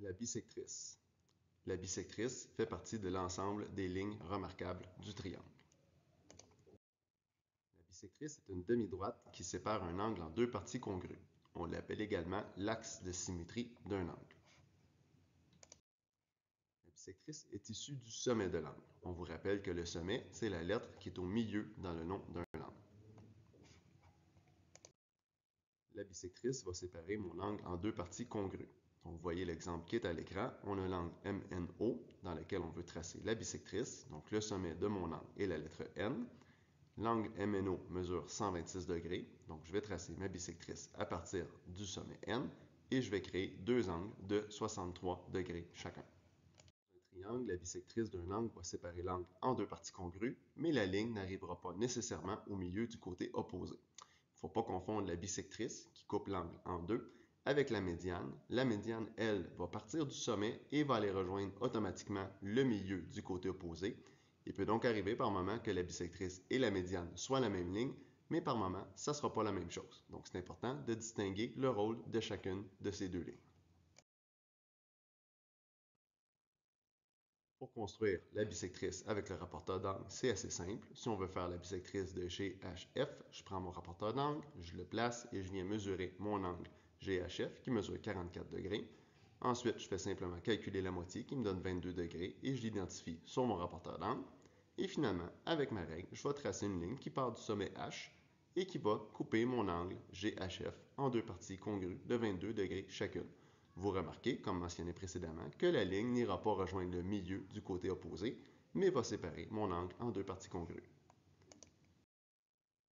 La bisectrice. La bisectrice fait partie de l'ensemble des lignes remarquables du triangle. La bisectrice est une demi-droite qui sépare un angle en deux parties congrues. On l'appelle également l'axe de symétrie d'un angle. La bisectrice est issue du sommet de l'angle. On vous rappelle que le sommet, c'est la lettre qui est au milieu dans le nom d'un angle. La bisectrice va séparer mon angle en deux parties congrues. Donc, vous voyez l'exemple qui est à l'écran. On a l'angle MNO dans lequel on veut tracer la bisectrice. Donc, le sommet de mon angle est la lettre N. L'angle MNO mesure 126 degrés. Donc, je vais tracer ma bisectrice à partir du sommet N et je vais créer deux angles de 63 degrés chacun. Dans un triangle, la bisectrice d'un angle va séparer l'angle en deux parties congrues, mais la ligne n'arrivera pas nécessairement au milieu du côté opposé. Il ne faut pas confondre la bisectrice, qui coupe l'angle en deux, avec la médiane. La médiane, elle, va partir du sommet et va aller rejoindre automatiquement le milieu du côté opposé. Il peut donc arriver par moment que la bisectrice et la médiane soient la même ligne, mais par moment, ça ne sera pas la même chose. Donc, c'est important de distinguer le rôle de chacune de ces deux lignes. Pour construire la bisectrice avec le rapporteur d'angle, c'est assez simple. Si on veut faire la bisectrice de GHF, je prends mon rapporteur d'angle, je le place et je viens mesurer mon angle GHF qui mesure 44 degrés. Ensuite, je fais simplement calculer la moitié qui me donne 22 degrés et je l'identifie sur mon rapporteur d'angle. Et finalement, avec ma règle, je vais tracer une ligne qui part du sommet H et qui va couper mon angle GHF en deux parties congrues de 22 degrés chacune. Vous remarquez, comme mentionné précédemment, que la ligne n'ira pas rejoindre le milieu du côté opposé, mais va séparer mon angle en deux parties congrues.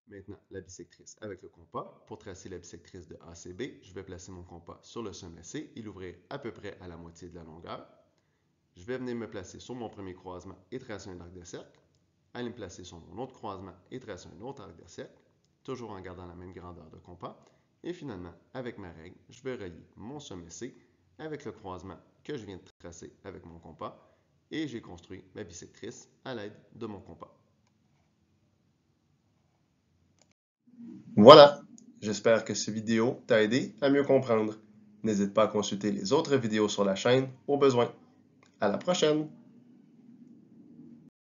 Maintenant, la bisectrice avec le compas. Pour tracer la bisectrice de ACB, je vais placer mon compas sur le sommet C et l'ouvrir à peu près à la moitié de la longueur. Je vais venir me placer sur mon premier croisement et tracer un arc de cercle. Aller me placer sur mon autre croisement et tracer un autre arc de cercle, toujours en gardant la même grandeur de compas. Et finalement, avec ma règle, je vais relier mon sommet C avec le croisement que je viens de tracer avec mon compas et j'ai construit ma bisectrice à l'aide de mon compas. Voilà, j'espère que cette vidéo t'a aidé à mieux comprendre. N'hésite pas à consulter les autres vidéos sur la chaîne au besoin. À la prochaine!